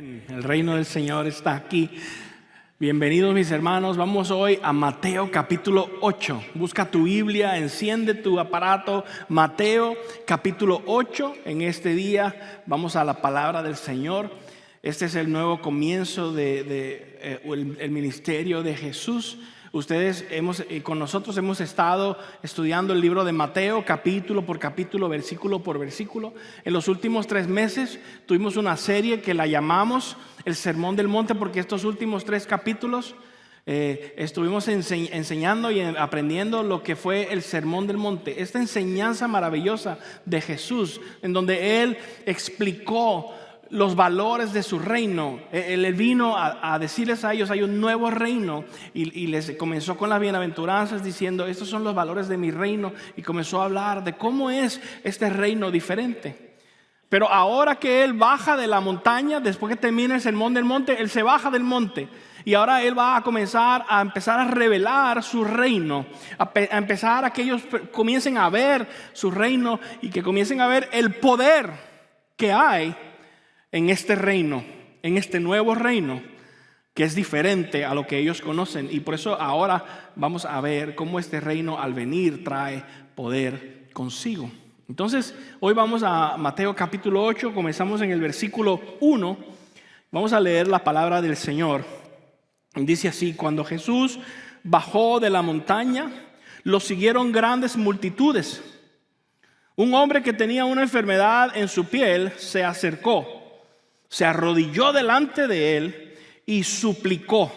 Amén. El reino del Señor está aquí. Bienvenidos mis hermanos. Vamos hoy a Mateo capítulo 8. Busca tu Biblia, enciende tu aparato. Mateo capítulo 8. En este día vamos a la palabra del Señor. Este es el nuevo comienzo el ministerio de Jesús. Ustedes con nosotros hemos estado estudiando el libro de Mateo capítulo por capítulo, versículo por versículo. En los últimos 3 meses tuvimos una serie que la llamamos el Sermón del Monte, porque estos últimos 3 capítulos estuvimos enseñando y aprendiendo lo que fue el Sermón del Monte. Esta enseñanza maravillosa de Jesús, en donde Él explicó los valores de su reino. Él vino a decirles a ellos: hay un nuevo reino, y les comenzó con las bienaventuranzas diciendo: estos son los valores de mi reino, y comenzó a hablar de cómo es este reino diferente. Pero ahora que Él baja de la montaña, después que termina el Sermón del Monte, Él se baja del monte, y ahora Él va a empezar a revelar su reino, a empezar a que ellos comiencen a ver su reino y que comiencen a ver el poder que hay en este reino, en este nuevo reino, que es diferente a lo que ellos conocen. Y por eso ahora vamos a ver cómo este reino al venir trae poder consigo. Entonces, hoy vamos a Mateo capítulo 8, comenzamos en el versículo 1. Vamos a leer la palabra del Señor. Dice así: cuando Jesús bajó de la montaña, lo siguieron grandes multitudes. Un hombre que tenía una enfermedad en su piel se acercó, se arrodilló delante de él y suplicó: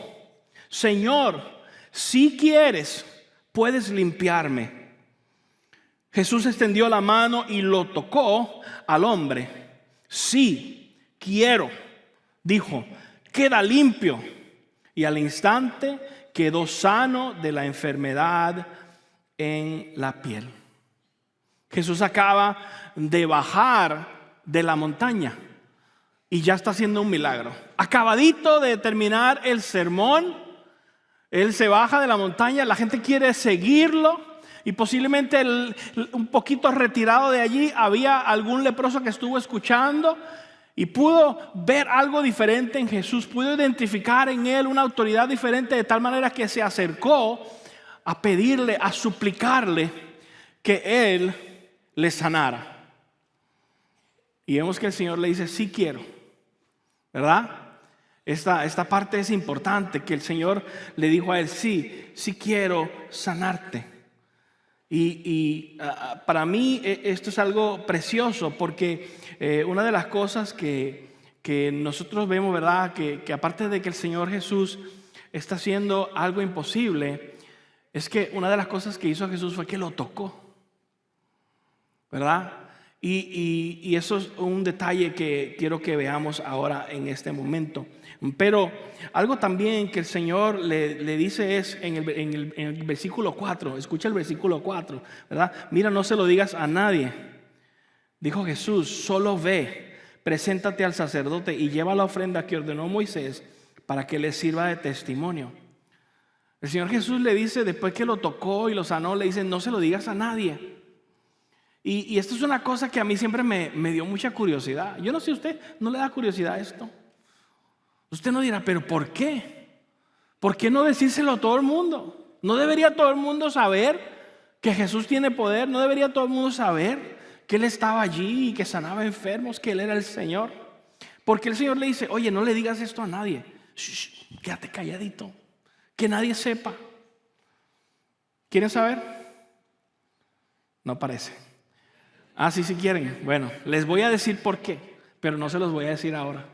Señor, si quieres, puedes limpiarme. Jesús extendió la mano y lo tocó al hombre. Sí, quiero, dijo, queda limpio. Y al instante quedó sano de la enfermedad en la piel. Jesús acaba de bajar de la montaña y ya está haciendo un milagro. Acabadito de terminar el sermón, Él se baja de la montaña, la gente quiere seguirlo, y posiblemente un poquito retirado de allí había algún leproso que estuvo escuchando y pudo ver algo diferente en Jesús, pudo identificar en Él una autoridad diferente, de tal manera que se acercó a pedirle, a suplicarle que Él le sanara. Y vemos que el Señor le dice: sí quiero. ¿Verdad? Esta parte es importante, que el Señor le dijo a él: sí quiero sanarte. Y para mí esto es algo precioso, porque una de las cosas que nosotros vemos, ¿verdad? Que aparte de que el Señor Jesús está haciendo algo imposible, es que una de las cosas que hizo Jesús fue que lo tocó, ¿verdad? Y eso es un detalle que quiero que veamos ahora en este momento. Pero algo también que el Señor le dice es en el versículo 4. Escucha el versículo 4, ¿verdad? Mira, no se lo digas a nadie. Dijo Jesús: solo ve, preséntate al sacerdote y lleva la ofrenda que ordenó Moisés para que le sirva de testimonio. El Señor Jesús le dice, después que lo tocó y lo sanó, le dice: no se lo digas a nadie. Y esto es una cosa que a mí siempre me dio mucha curiosidad. Yo no sé, ¿usted no le da curiosidad esto? Usted no dirá: ¿pero por qué? ¿Por qué no decírselo a todo el mundo? ¿No debería todo el mundo saber que Jesús tiene poder? ¿No debería todo el mundo saber que Él estaba allí y que sanaba enfermos, que Él era el Señor? Porque el Señor le dice: oye, no le digas esto a nadie. Shh, quédate calladito, que nadie sepa. ¿Quieren saber? No parece. Ah, sí quieren. Bueno, les voy a decir por qué, pero no se los voy a decir ahora.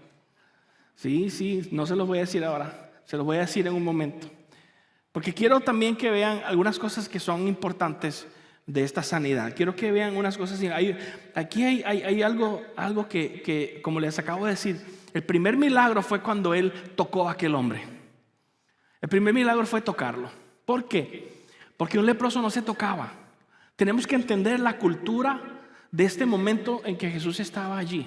Sí, no se los voy a decir ahora. Se los voy a decir en un momento. Porque quiero también que vean algunas cosas que son importantes de esta sanidad. Quiero que vean unas cosas. Aquí hay algo que, como les acabo de decir, el primer milagro fue cuando Él tocó a aquel hombre. El primer milagro fue tocarlo. ¿Por qué? Porque un leproso no se tocaba. Tenemos que entender la cultura de este momento en que Jesús estaba allí.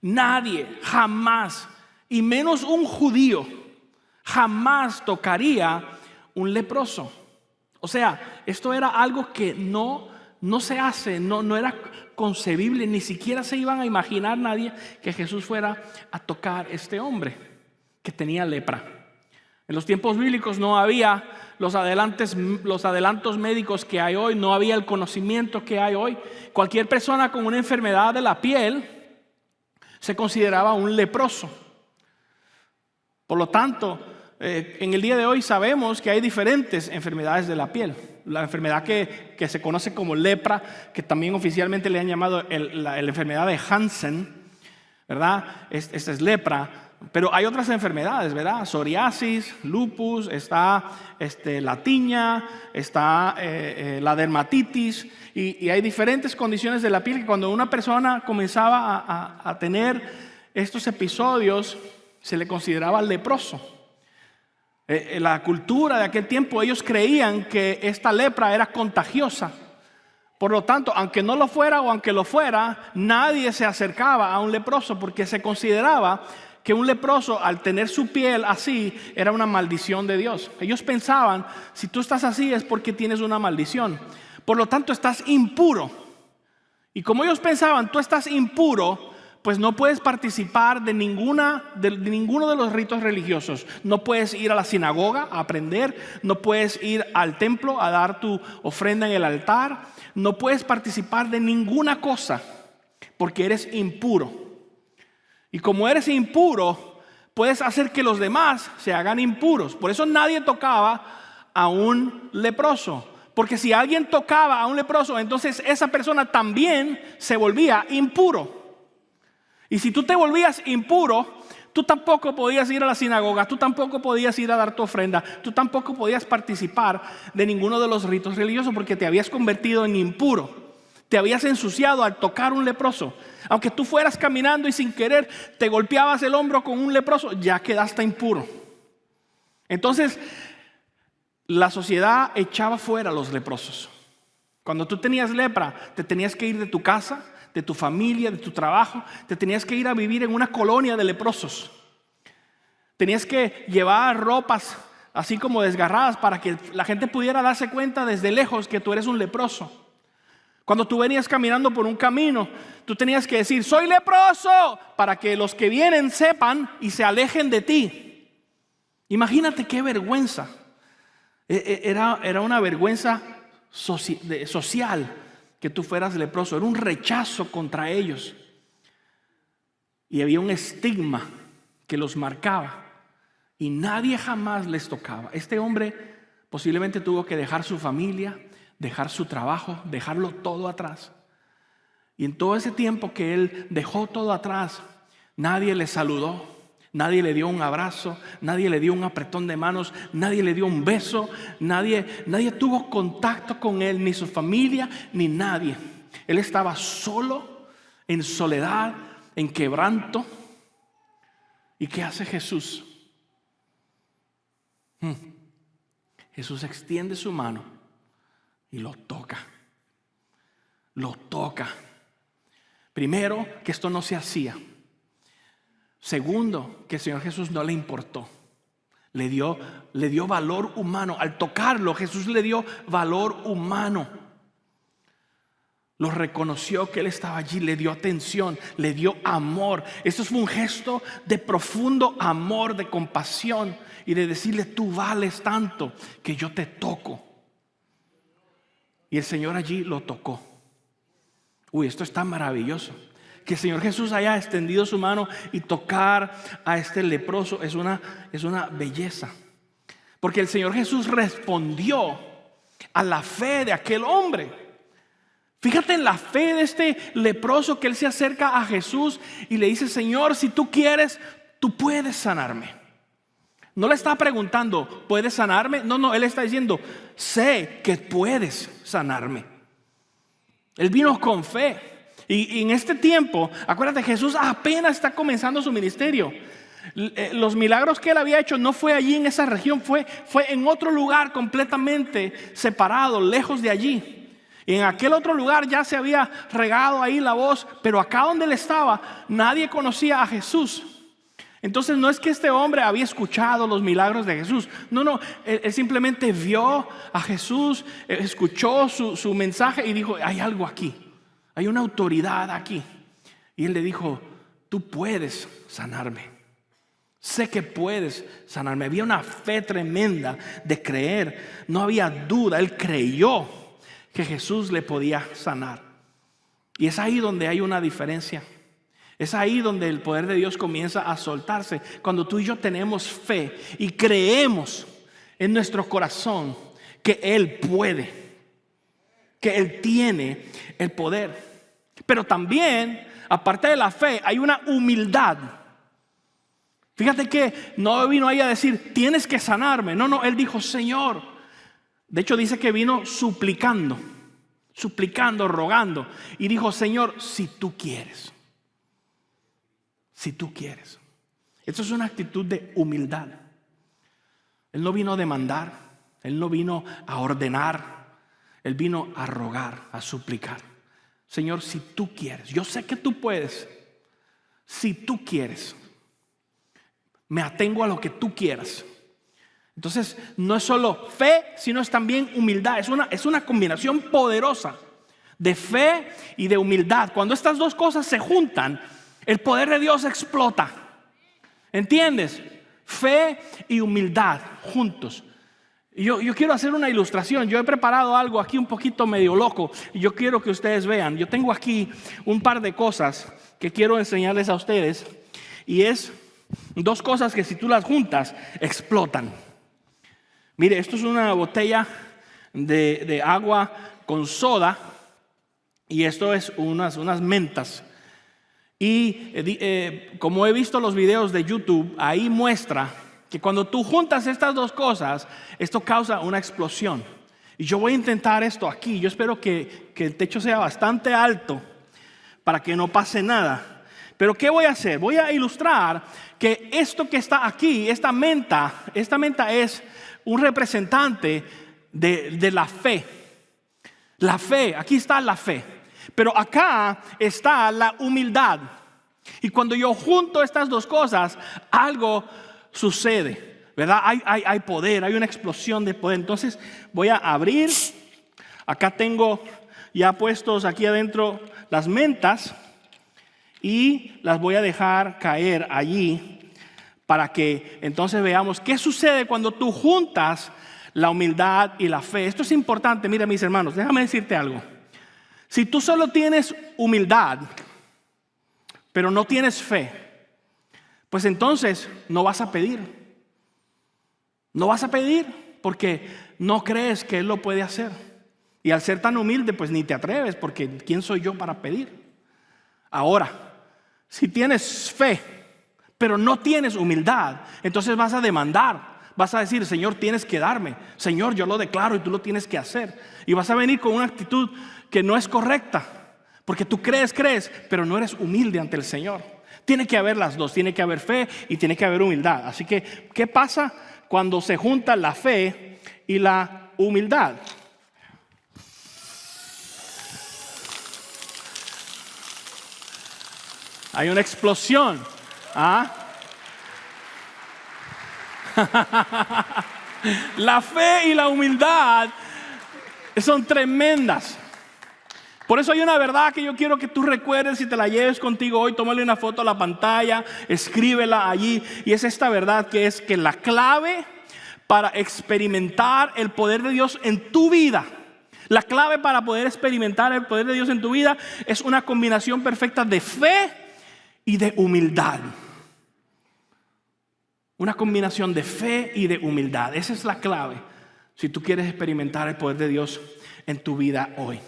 Nadie, jamás, y menos un judío, jamás tocaría un leproso. O sea, esto era algo que no no se hace, no era concebible, ni siquiera se iban a imaginar nadie que Jesús fuera a tocar a este hombre que tenía lepra. En los tiempos bíblicos no había los adelantos médicos que hay hoy, no había el conocimiento que hay hoy. Cualquier persona con una enfermedad de la piel se consideraba un leproso. Por lo tanto, en el día de hoy sabemos que hay diferentes enfermedades de la piel. La enfermedad que se conoce como lepra, que también oficialmente le han llamado la enfermedad de Hansen, ¿verdad? Esta es lepra. Pero hay otras enfermedades, ¿verdad? Psoriasis, lupus, está la tiña, está la dermatitis, y hay diferentes condiciones de la piel que cuando una persona comenzaba a tener estos episodios se le consideraba leproso. La cultura de aquel tiempo, ellos creían que esta lepra era contagiosa. Por lo tanto, aunque no lo fuera o aunque lo fuera, nadie se acercaba a un leproso porque se consideraba que un leproso, al tener su piel así, era una maldición de Dios. Ellos pensaban, si tú estás así es porque tienes una maldición. Por lo tanto, estás impuro. Y como ellos pensaban, tú estás impuro, pues no puedes participar de ninguno de los ritos religiosos. No puedes ir a la sinagoga a aprender, no puedes ir al templo a dar tu ofrenda en el altar, no puedes participar de ninguna cosa porque eres impuro. Y como eres impuro, puedes hacer que los demás se hagan impuros. Por eso nadie tocaba a un leproso. Porque si alguien tocaba a un leproso, entonces esa persona también se volvía impuro. Y si tú te volvías impuro, tú tampoco podías ir a la sinagoga, tú tampoco podías ir a dar tu ofrenda, tú tampoco podías participar de ninguno de los ritos religiosos porque te habías convertido en impuro. Te habías ensuciado al tocar un leproso. Aunque tú fueras caminando y sin querer te golpeabas el hombro con un leproso, ya quedaste impuro. Entonces, la sociedad echaba fuera a los leprosos. Cuando tú tenías lepra, te tenías que ir de tu casa, de tu familia, de tu trabajo. Te tenías que ir a vivir en una colonia de leprosos. Tenías que llevar ropas así como desgarradas para que la gente pudiera darse cuenta desde lejos que tú eres un leproso. Cuando tú venías caminando por un camino, tú tenías que decir, soy leproso, para que los que vienen sepan y se alejen de ti. Imagínate qué vergüenza. Era una vergüenza social que tú fueras leproso. Era un rechazo contra ellos. Y había un estigma que los marcaba. Y nadie jamás les tocaba. Este hombre posiblemente tuvo que dejar su familia, dejar su trabajo, dejarlo todo atrás. Y en todo ese tiempo que él dejó todo atrás, nadie le saludó, nadie le dio un abrazo, nadie le dio un apretón de manos, nadie le dio un beso, nadie tuvo contacto con él, ni su familia, ni nadie. Él estaba solo, en soledad, en quebranto. ¿Y qué hace Jesús? Jesús extiende su mano y lo toca. Lo toca. Primero, que esto no se hacía. Segundo, que el Señor Jesús no le importó. Le dio valor humano. Al tocarlo, Jesús le dio valor humano. Lo reconoció que Él estaba allí, le dio atención, le dio amor. Esto fue un gesto de profundo amor, de compasión y de decirle, tú vales tanto que yo te toco. Y el Señor allí lo tocó. Uy, esto está maravilloso. Que el Señor Jesús haya extendido su mano y tocar a este leproso es una belleza. Porque el Señor Jesús respondió a la fe de aquel hombre. Fíjate en la fe de este leproso, que él se acerca a Jesús y le dice, Señor, si tú quieres, tú puedes sanarme. No le está preguntando, ¿puedes sanarme? No, él está diciendo, sé que puedes sanarme. Él vino con fe. Y en este tiempo, acuérdate, Jesús apenas está comenzando su ministerio. Los milagros que él había hecho no fue allí en esa región, fue en otro lugar completamente separado, lejos de allí. Y en aquel otro lugar ya se había regado ahí la voz, pero acá donde él estaba, nadie conocía a Jesús. Entonces no es que este hombre había escuchado los milagros de Jesús. No, él simplemente vio a Jesús, escuchó su mensaje y dijo, hay algo aquí, hay una autoridad aquí. Y él le dijo, tú puedes sanarme. Sé que puedes sanarme. Había una fe tremenda de creer. No había duda. Él creyó que Jesús le podía sanar. Y es ahí donde hay una diferencia. Es ahí donde el poder de Dios comienza a soltarse. Cuando tú y yo tenemos fe y creemos en nuestro corazón que Él puede, que Él tiene el poder. Pero también, aparte de la fe, hay una humildad. Fíjate que no vino ahí a decir, tienes que sanarme. No, Él dijo, Señor. De hecho dice que vino suplicando, rogando. Y dijo, Señor, si tú quieres. Si tú quieres. Esto es una actitud de humildad. Él no vino a demandar. Él no vino a ordenar. Él vino a rogar, a suplicar. Señor, si tú quieres. Yo sé que tú puedes. Si tú quieres. Me atengo a lo que tú quieras. Entonces no es solo fe, sino es también humildad. Es una combinación poderosa de fe y de humildad. Cuando estas dos cosas se juntan, el poder de Dios explota. ¿Entiendes? Fe y humildad juntos. Yo quiero hacer una ilustración. Yo he preparado algo aquí un poquito medio loco y yo quiero que ustedes vean. Yo tengo aquí un par de cosas que quiero enseñarles a ustedes. Y es dos cosas que si tú las juntas, explotan. Mire, esto es una botella de agua con soda. Y esto es unas mentas. Y como he visto los videos de YouTube, ahí muestra que cuando tú juntas estas dos cosas, esto causa una explosión. Y yo voy a intentar esto aquí. Yo espero que el techo sea bastante alto para que no pase nada. Pero ¿qué voy a hacer? Voy a ilustrar que esto que está aquí, esta menta es un representante de la fe. La fe, aquí está la fe. Pero acá está la humildad. Y cuando yo junto estas dos cosas, algo sucede, ¿verdad? Hay poder, hay una explosión de poder. Entonces voy a abrir. Acá tengo ya puestos aquí adentro las mentas. Y las voy a dejar caer allí para que entonces veamos qué sucede cuando tú juntas la humildad y la fe. Esto es importante. Mira, mis hermanos, déjame decirte algo. Si tú solo tienes humildad, pero no tienes fe, pues entonces no vas a pedir. No vas a pedir porque no crees que Él lo puede hacer. Y al ser tan humilde, pues ni te atreves, porque ¿quién soy yo para pedir? Ahora, si tienes fe, pero no tienes humildad, entonces vas a demandar. Vas a decir, Señor, tienes que darme. Señor, yo lo declaro y tú lo tienes que hacer. Y vas a venir con una actitud que no es correcta. Porque tú crees, pero no eres humilde ante el Señor. Tiene que haber las dos. Tiene que haber fe y tiene que haber humildad. Así que, ¿qué pasa cuando se junta la fe y la humildad? Hay una explosión. La fe y la humildad son tremendas. Por eso hay una verdad que yo quiero que tú recuerdes y te la lleves contigo hoy. Tómale una foto a la pantalla, escríbela allí. Y es esta verdad que es que la clave para experimentar el poder de Dios en tu vida, la clave para poder experimentar el poder de Dios en tu vida es una combinación perfecta de fe y de humildad. Una combinación de fe y de humildad. Esa es la clave si tú quieres experimentar el poder de Dios en tu vida hoy.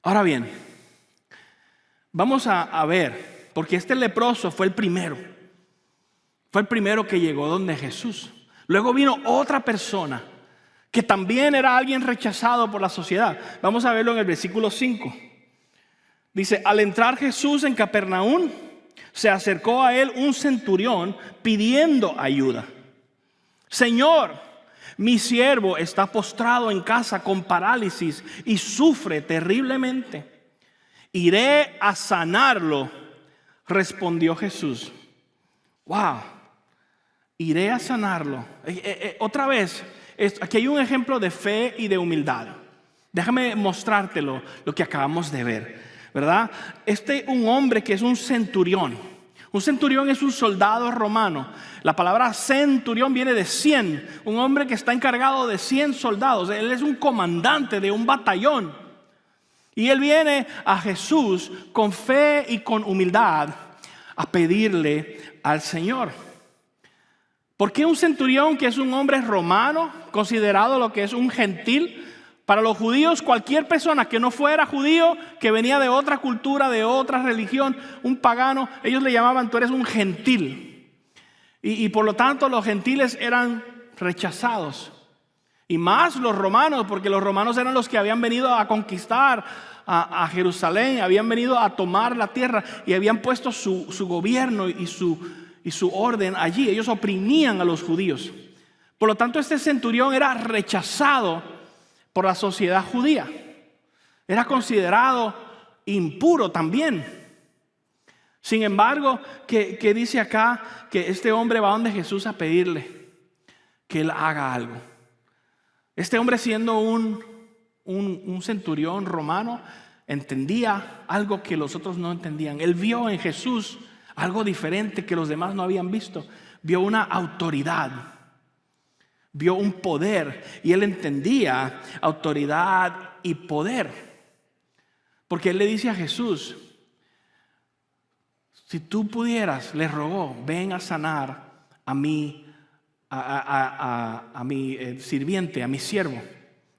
Ahora bien, vamos a ver, porque este leproso fue el primero. Fue el primero que llegó donde Jesús. Luego vino otra persona que también era alguien rechazado por la sociedad. Vamos a verlo en el versículo 5. Dice, al entrar Jesús en Capernaum, se acercó a él un centurión pidiendo ayuda. Señor, mi siervo está postrado en casa con parálisis y sufre terriblemente. Iré a sanarlo, respondió Jesús. wow, iré a sanarlo. Otra vez, aquí hay un ejemplo de fe y de humildad. Déjame mostrártelo, lo que acabamos de ver, ¿verdad? Un hombre que es un centurión. Un centurión es un soldado romano. La palabra centurión viene de 100. Un hombre que está encargado de 100 soldados. Él es un comandante de un batallón. Y él viene a Jesús con fe y con humildad a pedirle al Señor. ¿Por qué un centurión, que es un hombre romano, considerado lo que es un gentil? Para los judíos, cualquier persona que no fuera judío, que venía de otra cultura, de otra religión, un pagano, ellos le llamaban: tú eres un gentil. Y por lo tanto los gentiles eran rechazados. Y más los romanos, porque los romanos eran los que habían venido a conquistar a Jerusalén, habían venido a tomar la tierra y habían puesto su gobierno y su orden allí. Ellos oprimían a los judíos. Por lo tanto, este centurión era rechazado por la sociedad judía. Era considerado impuro también. Sin embargo, que dice acá que este hombre va donde Jesús a pedirle que él haga algo. Este hombre, siendo un centurión romano, entendía algo que los otros no entendían. Él vio en Jesús algo diferente que los demás no habían visto. Vio una autoridad. Vio un poder, y él entendía autoridad y poder. Porque él le dice a Jesús: si tú pudieras, le rogó, ven a sanar a mi sirviente, a mi siervo.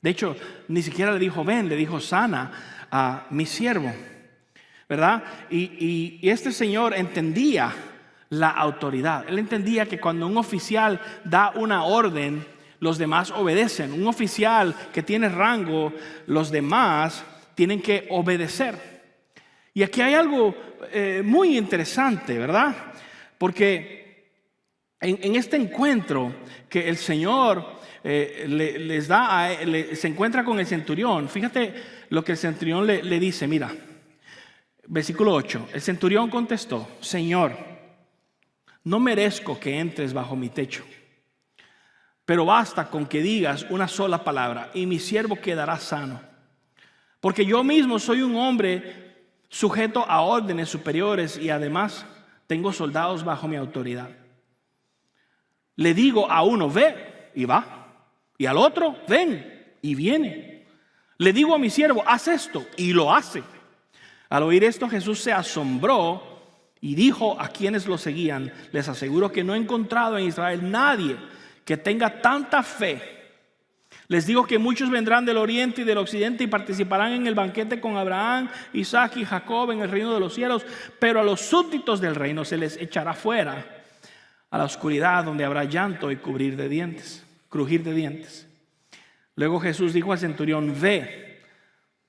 De hecho, ni siquiera le dijo ven, le dijo sana a mi siervo, ¿verdad? Y este señor entendía la autoridad. Él entendía que cuando un oficial da una orden, los demás obedecen. Un oficial que tiene rango, los demás tienen que obedecer. Y aquí hay algo muy interesante, ¿verdad? Porque en este encuentro que el Señor les da, se encuentra con el centurión. Fíjate lo que el centurión le dice. Mira, versículo 8. El centurión contestó: Señor, no merezco que entres bajo mi techo, pero basta con que digas una sola palabra y mi siervo quedará sano. Porque yo mismo soy un hombre sujeto a órdenes superiores y además tengo soldados bajo mi autoridad. Le digo a uno: ve, y va, y al otro: ven, y viene. Le digo a mi siervo: haz esto, y lo hace. Al oír esto, Jesús se asombró y dijo a quienes lo seguían: les aseguro que no he encontrado en Israel nadie que tenga tanta fe. Les digo que muchos vendrán del oriente y del occidente y participarán en el banquete con Abraham, Isaac y Jacob en el reino de los cielos, pero a los súbditos del reino se les echará fuera a la oscuridad, donde habrá llanto y crujir de dientes. Luego Jesús dijo al centurión: ve,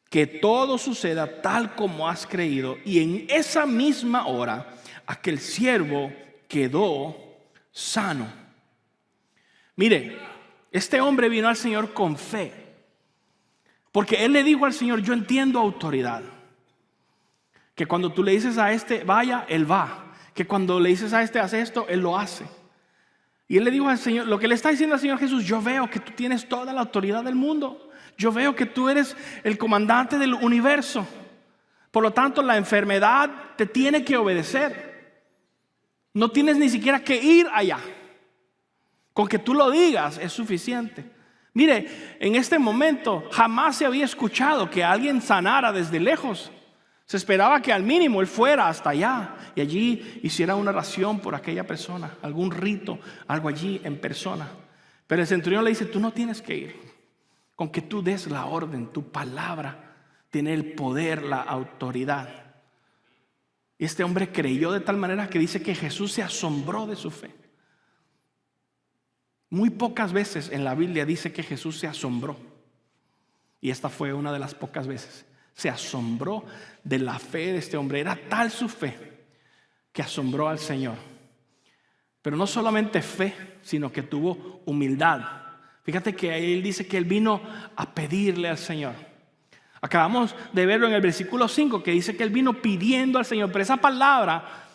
que todo suceda tal como has creído. Y en esa misma hora aquel siervo quedó sano. Mire, este hombre vino al Señor con fe, porque él le dijo al Señor: yo entiendo autoridad. Que cuando tú le dices a este vaya, él va. Que cuando le dices a este haz esto, él lo hace. Y él le dijo al Señor, lo que le está diciendo al Señor Jesús: yo veo que tú tienes toda la autoridad del mundo. Yo veo que tú eres el comandante del universo. Por lo tanto, la enfermedad te tiene que obedecer. No tienes ni siquiera que ir allá. Con que tú lo digas es suficiente. Mire, en este momento jamás se había escuchado que alguien sanara desde lejos. Se esperaba que al mínimo él fuera hasta allá y allí hiciera una oración por aquella persona, algún rito, algo allí en persona. Pero el centurión le dice: tú no tienes que ir. Con que tú des la orden, tu palabra tiene el poder, la autoridad. Y este hombre creyó de tal manera que dice que Jesús se asombró de su fe. Muy pocas veces en la Biblia dice que Jesús se asombró. Y esta fue una de las pocas veces. Se asombró de la fe de este hombre. Era tal su fe que asombró al Señor. Pero no solamente fe, sino que tuvo humildad. Fíjate que él dice que él vino a pedirle al Señor. Acabamos de verlo en el versículo 5, que dice que él vino pidiendo al Señor. Pero esa palabra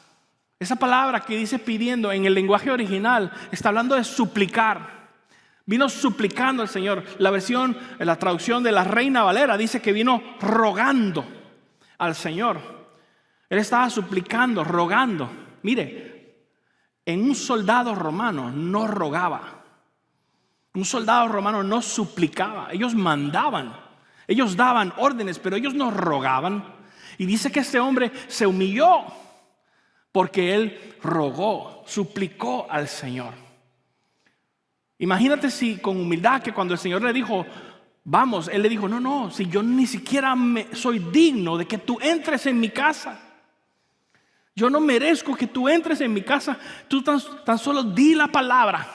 Esa palabra que dice pidiendo en el lenguaje original está hablando de suplicar. Vino suplicando al Señor. La traducción de la Reina Valera dice que vino rogando al Señor. Él estaba suplicando, rogando. Mire, en un soldado romano no rogaba. Un soldado romano no suplicaba. Ellos mandaban. Ellos daban órdenes, pero ellos no rogaban. Y dice que este hombre se humilló porque él rogó, suplicó al Señor. Imagínate si con humildad, que cuando el Señor le dijo, vamos, él le dijo, no, si yo ni siquiera soy digno de que tú entres en mi casa. Yo no merezco que tú entres en mi casa. Tú tan solo di la palabra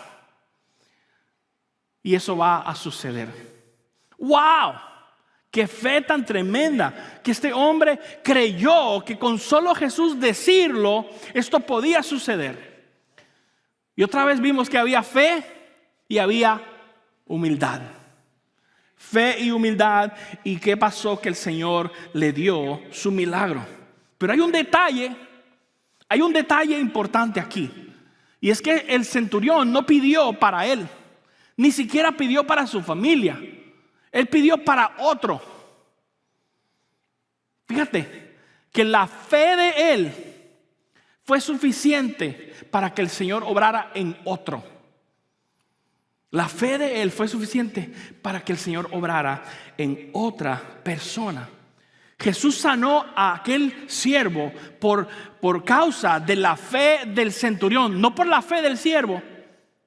y eso va a suceder. ¡Wow! ¡Qué fe tan tremenda! Que este hombre creyó que con solo Jesús decirlo, esto podía suceder. Y otra vez vimos que había fe y había humildad. Fe y humildad. ¿Y qué pasó? Que el Señor le dio su milagro. Pero hay un detalle importante aquí. Y es que el centurión no pidió para él, ni siquiera pidió para su familia. Él pidió para otro. Fíjate que la fe de él fue suficiente para que el Señor obrara en otro. La fe de él fue suficiente para que el Señor obrara en otra persona. Jesús sanó a aquel siervo por causa de la fe del centurión, no por la fe del siervo,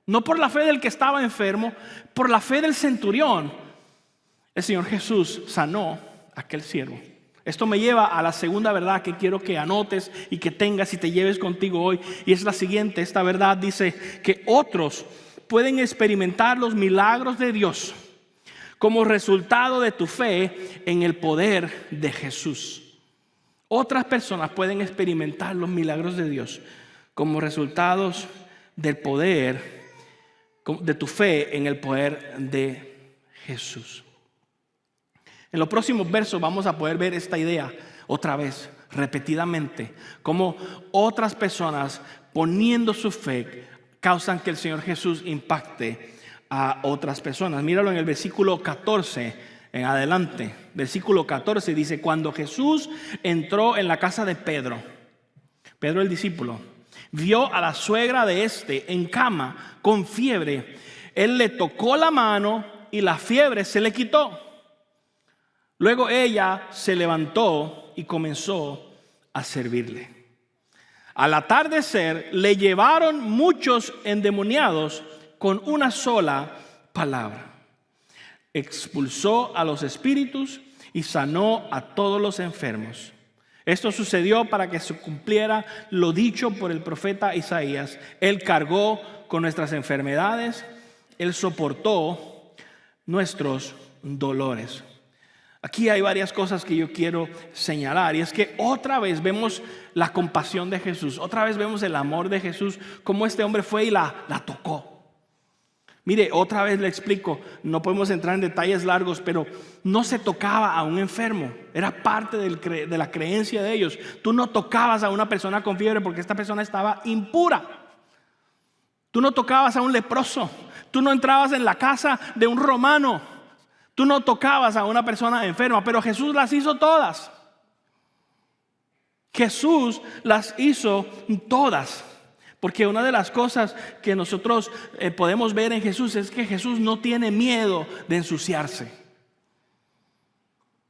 no por la fe del que estaba enfermo, por la fe del centurión. El Señor Jesús sanó a aquel siervo. Esto me lleva a la segunda verdad que quiero que anotes y que tengas y te lleves contigo hoy. Y es la siguiente. Esta verdad dice que otros pueden experimentar los milagros de Dios como resultado de tu fe en el poder de Jesús. Otras personas pueden experimentar los milagros de Dios como resultados del poder de tu fe en el poder de Jesús. En los próximos versos vamos a poder ver esta idea otra vez, repetidamente, cómo otras personas poniendo su fe causan que el Señor Jesús impacte a otras personas. Míralo en el versículo 14 en adelante. Versículo 14 dice: cuando Jesús entró en la casa de Pedro el discípulo, vio a la suegra de en cama con fiebre. Él le tocó la mano y la fiebre se le quitó. Luego ella se levantó y comenzó a servirle. Al atardecer le llevaron muchos endemoniados con una sola palabra. Expulsó a los espíritus y sanó a todos los enfermos. Esto sucedió para que se cumpliera lo dicho por el profeta Isaías. Él cargó con nuestras enfermedades, Él soportó nuestros dolores. Aquí hay varias cosas que yo quiero señalar, y es que otra vez vemos la compasión de Jesús, otra vez vemos el amor de Jesús, como este hombre fue y la tocó. Mire, otra vez le explico, no podemos entrar en detalles largos, pero no se tocaba a un enfermo, era parte de la creencia de ellos. Tú no tocabas a una persona con fiebre porque esta persona estaba impura. Tú no tocabas a un leproso, tú no entrabas en la casa de un romano. Tú no tocabas a una persona enferma, pero Jesús las hizo todas. Jesús las hizo todas. Porque una de las cosas que nosotros podemos ver en Jesús es que Jesús no tiene miedo de ensuciarse.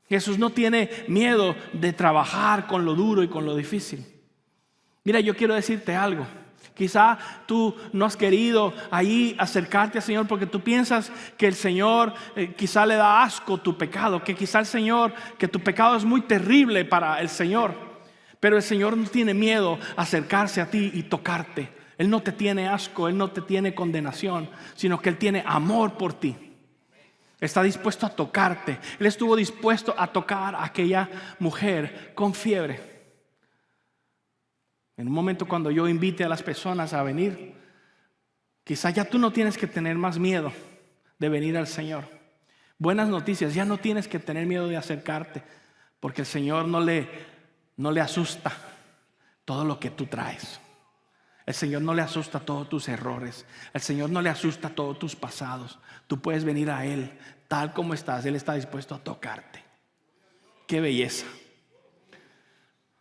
Jesús no tiene miedo de trabajar con lo duro y con lo difícil. Mira, yo quiero decirte algo. Quizá tú no has querido ahí acercarte al Señor porque tú piensas que el Señor quizá le da asco tu pecado, que quizá el Señor, que tu pecado es muy terrible para el Señor. Pero el Señor no tiene miedo a acercarse a ti y tocarte. Él no te tiene asco, Él no te tiene condenación, sino que Él tiene amor por ti. Está dispuesto a tocarte. Él estuvo dispuesto a tocar a aquella mujer con fiebre. En un momento cuando yo invite a las personas a venir, quizás ya tú no tienes que tener más miedo de venir al Señor. Buenas noticias, ya no tienes que tener miedo de acercarte, porque el Señor no le asusta todo lo que tú traes. El Señor no le asusta todos tus errores. El Señor no le asusta todos tus pasados. Tú puedes venir a Él tal como estás. Él está dispuesto a tocarte. ¡Qué belleza!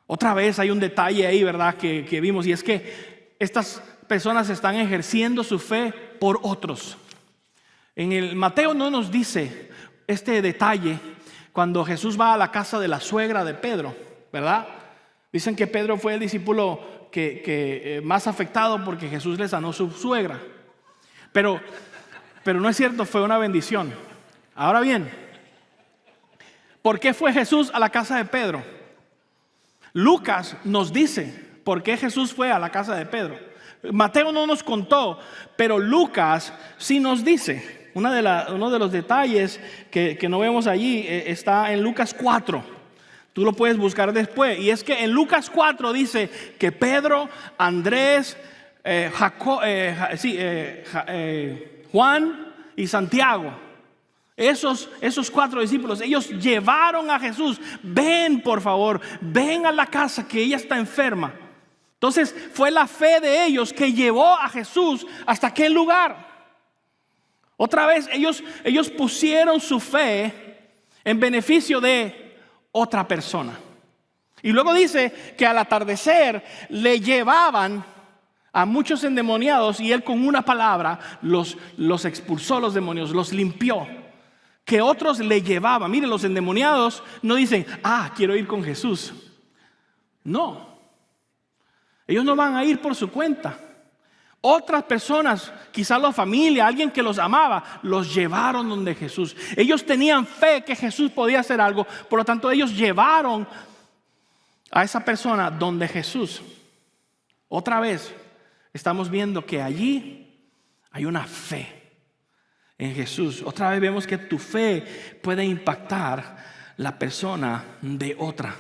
Otra vez hay un detalle ahí, ¿verdad? Que vimos, y es que estas personas están ejerciendo su fe por otros. En el Mateo no nos dice este detalle cuando Jesús va a la casa de la suegra de Pedro, ¿verdad? Dicen que Pedro fue el discípulo que más afectado porque Jesús le sanó su suegra. Pero no es cierto, fue una bendición. Ahora bien, ¿por qué fue Jesús a la casa de Pedro? Lucas nos dice por qué Jesús fue a la casa de Pedro. Mateo no nos contó, pero Lucas sí nos dice. Uno de los detalles que no vemos allí está en Lucas 4. Tú lo puedes buscar después. Y es que en Lucas 4 dice que Pedro, Andrés, Juan y Santiago, esos 4 discípulos, ellos llevaron a Jesús. Ven, por favor, ven a la casa que ella está enferma. Entonces fue la fe de ellos que llevó a Jesús hasta aquel lugar. Otra vez ellos pusieron su fe en beneficio de otra persona. Y luego dice que al atardecer le llevaban a muchos endemoniados y él con una palabra los expulsó, los demonios, los limpió. Que otros le llevaban. Miren, los endemoniados no dicen, quiero ir con Jesús. No. Ellos no van a ir por su cuenta. Otras personas, quizás la familia, alguien que los amaba, los llevaron donde Jesús. Ellos tenían fe que Jesús podía hacer algo. Por lo tanto, ellos llevaron a esa persona donde Jesús. Otra vez, estamos viendo que allí hay una fe en Jesús. Otra vez vemos que tu fe puede impactar la persona de otra.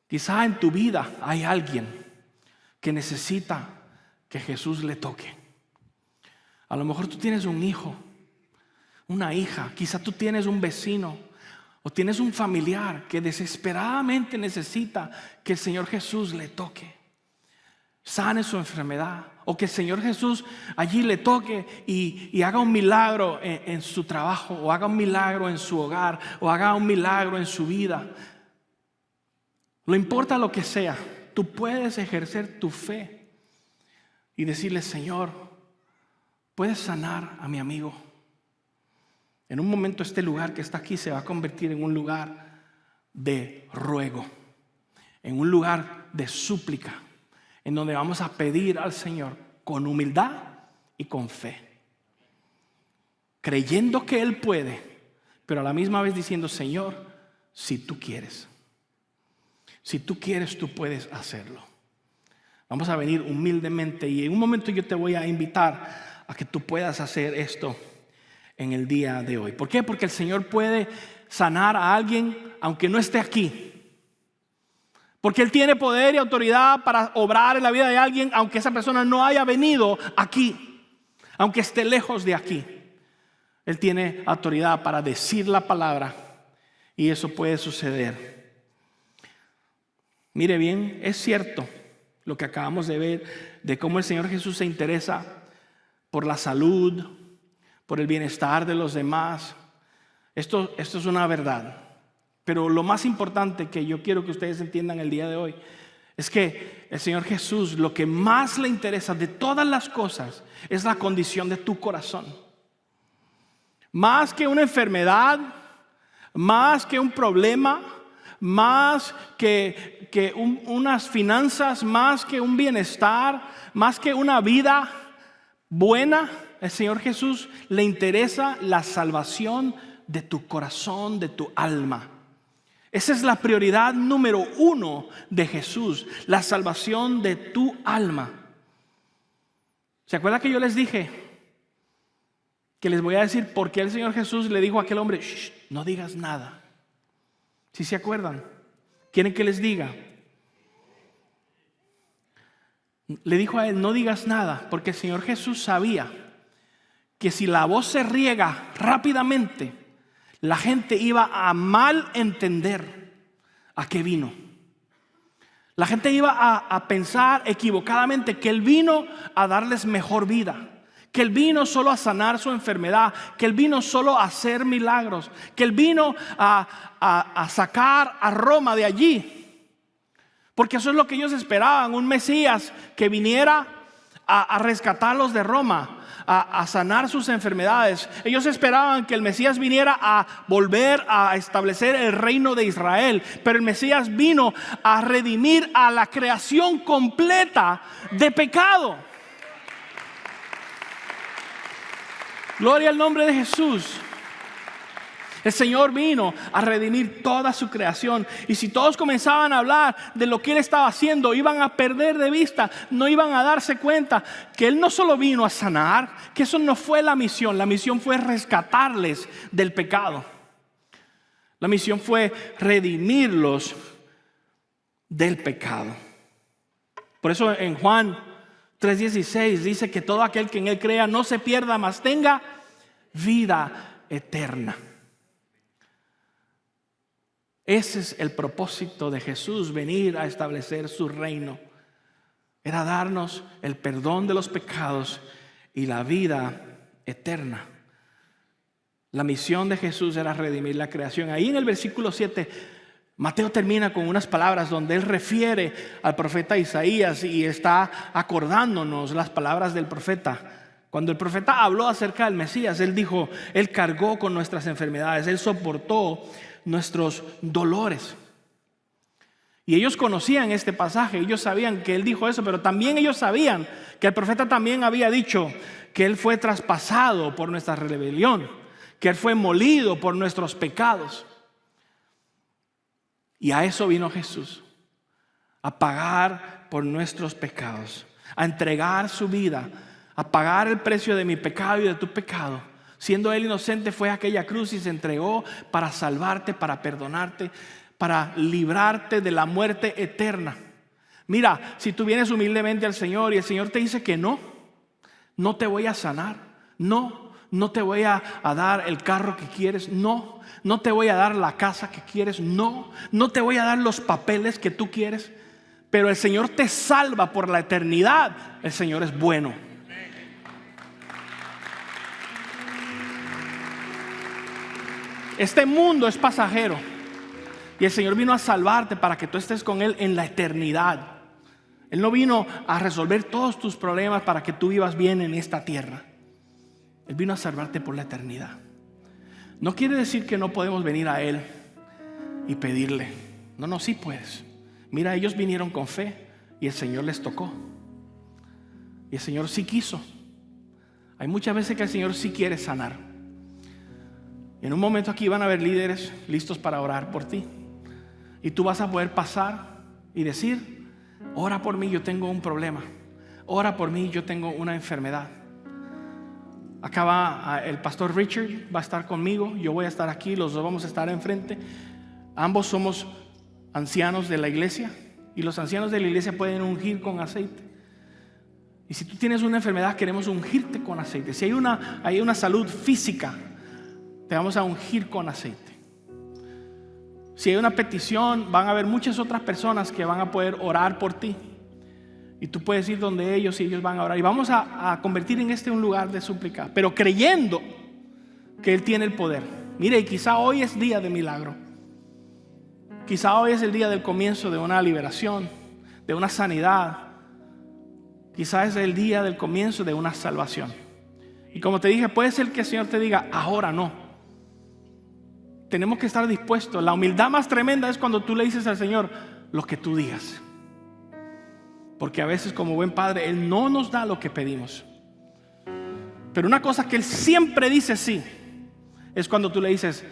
Quizá en tu vida hay alguien que necesita que Jesús le toque. A lo mejor tú tienes un hijo, una hija, quizá tú tienes un vecino o tienes un familiar que desesperadamente necesita que el Señor Jesús le toque, sane su enfermedad, o que el Señor Jesús allí le toque y haga un milagro en su trabajo, o haga un milagro en su hogar, o haga un milagro en su vida. No importa lo que sea, tú puedes ejercer tu fe y decirle, Señor, puedes sanar a mi amigo. En un momento este lugar que está aquí se va a convertir en un lugar de ruego, en un lugar de súplica, en donde vamos a pedir al Señor con humildad y con fe, creyendo que Él puede, pero a la misma vez diciendo, Señor, si tú quieres. Si tú quieres, tú puedes hacerlo. Vamos a venir humildemente y en un momento yo te voy a invitar a que tú puedas hacer esto en el día de hoy. ¿Por qué? Porque el Señor puede sanar a alguien aunque no esté aquí. Porque Él tiene poder y autoridad para obrar en la vida de alguien aunque esa persona no haya venido aquí, aunque esté lejos de aquí. Él tiene autoridad para decir la palabra y eso puede suceder. Mire bien, es cierto lo que acabamos de ver de cómo el Señor Jesús se interesa por la salud, por el bienestar de los demás. Esto es una verdad. Pero lo más importante que yo quiero que ustedes entiendan el día de hoy es que el Señor Jesús, lo que más le interesa de todas las cosas es la condición de tu corazón. Más que una enfermedad, más que un problema, más que unas finanzas, más que un bienestar, más que una vida buena, el Señor Jesús le interesa la salvación de tu corazón, de tu alma. Esa es la prioridad número 1 de Jesús, la salvación de tu alma. ¿Se acuerdan que yo les dije que les voy a decir por qué el Señor Jesús le dijo a aquel hombre, no digas nada? ¿Sí se acuerdan? ¿Quieren que les diga? Le dijo a él, no digas nada, porque el Señor Jesús sabía que si la voz se riega rápidamente, la gente iba a mal entender a qué vino. La gente iba a pensar equivocadamente que Él vino a darles mejor vida, que Él vino solo a sanar su enfermedad, que Él vino solo a hacer milagros, que Él vino a sacar a Roma de allí. Porque eso es lo que ellos esperaban, un Mesías que viniera a rescatarlos de Roma, a sanar sus enfermedades. Ellos esperaban que el Mesías viniera a volver a establecer el reino de Israel, pero el Mesías vino a redimir a la creación completa de pecado. Gloria al nombre de Jesús. El Señor vino a redimir toda su creación. Y si todos comenzaban a hablar de lo que Él estaba haciendo, iban a perder de vista, no iban a darse cuenta que Él no solo vino a sanar, que eso no fue la misión. La misión fue rescatarles del pecado. La misión fue redimirlos del pecado. Por eso en Juan 3:16 dice que todo aquel que en Él crea no se pierda, mas tenga vida eterna. Ese es el propósito de Jesús, venir a establecer su reino. Era darnos el perdón de los pecados y la vida eterna. La misión de Jesús era redimir la creación. Ahí en el versículo 7, Mateo termina con unas palabras donde él refiere al profeta Isaías y está acordándonos las palabras del profeta. Cuando el profeta habló acerca del Mesías, él dijo, Él cargó con nuestras enfermedades, Él soportó nuestros dolores. Y ellos conocían este pasaje, ellos sabían que Él dijo eso, pero también ellos sabían que el profeta también había dicho que Él fue traspasado por nuestra rebelión, que Él fue molido por nuestros pecados. Y a eso vino Jesús, a pagar por nuestros pecados, a entregar su vida, a pagar el precio de mi pecado y de tu pecado. Siendo Él inocente, fue a aquella cruz y se entregó para salvarte, para perdonarte, para librarte de la muerte eterna. Mira, si tú vienes humildemente al Señor y el Señor te dice que no te voy a sanar, no te voy a dar el carro que quieres, no te voy a dar la casa que quieres, no te voy a dar los papeles que tú quieres, pero el Señor te salva por la eternidad. El Señor es bueno. Este mundo es pasajero y el Señor vino a salvarte para que tú estés con Él en la eternidad. Él no vino a resolver todos tus problemas para que tú vivas bien en esta tierra. Él vino a salvarte por la eternidad. No quiere decir que no podemos venir a Él y pedirle. No, sí puedes. Mira, ellos vinieron con fe y el Señor les tocó. Y el Señor sí quiso. Hay muchas veces que el Señor sí quiere sanar. En un momento aquí van a haber líderes listos para orar por ti. Y tú vas a poder pasar y decir, ora por mí, yo tengo un problema. Ora por mí, yo tengo una enfermedad. Acá va el pastor Richard, va a estar conmigo. Yo voy a estar aquí, los dos vamos a estar enfrente. Ambos somos ancianos de la iglesia. Y los ancianos de la iglesia pueden ungir con aceite. Y si tú tienes una enfermedad, queremos ungirte con aceite. Si hay una salud física, te vamos a ungir con aceite. Si hay una petición, van a haber muchas otras personas que van a poder orar por ti. Y tú puedes ir donde ellos y ellos van a orar. Y vamos a convertir en un lugar de súplica, pero creyendo que Él tiene el poder. Mire, quizá hoy es día de milagro. Quizá hoy es el día del comienzo de una liberación, de una sanidad. Quizá es el día del comienzo de una salvación. Y como te dije, puede ser que el Señor te diga, ahora no. Tenemos que estar dispuestos. La humildad más tremenda es cuando tú le dices al Señor lo que tú digas. Porque a veces como buen padre Él no nos da lo que pedimos. Pero una cosa que Él siempre dice sí es cuando tú le dices,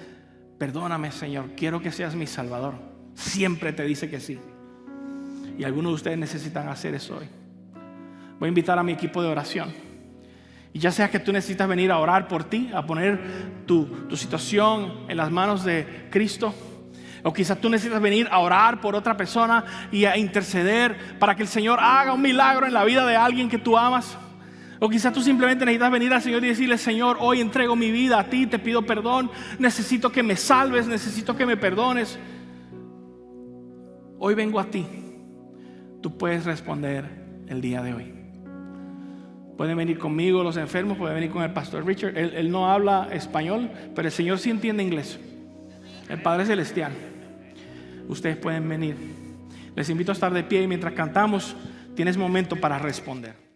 perdóname Señor, quiero que seas mi Salvador. Siempre te dice que sí. Y algunos de ustedes necesitan hacer eso hoy. Voy a invitar a mi equipo de oración. Y ya sea que tú necesitas venir a orar por ti, a poner tu situación en las manos de Cristo, o quizás tú necesitas venir a orar por otra persona y a interceder para que el Señor haga un milagro en la vida de alguien que tú amas. O quizás tú simplemente necesitas venir al Señor y decirle, Señor, hoy entrego mi vida a ti, te pido perdón, necesito que me salves, necesito que me perdones. Hoy vengo a ti. tú puedes responder el día de hoy. Pueden venir conmigo los enfermos, pueden venir con el pastor Richard. Él no habla español, pero el Señor sí entiende inglés. El Padre Celestial. Ustedes pueden venir. Les invito a estar de pie y mientras cantamos, tienes momento para responder.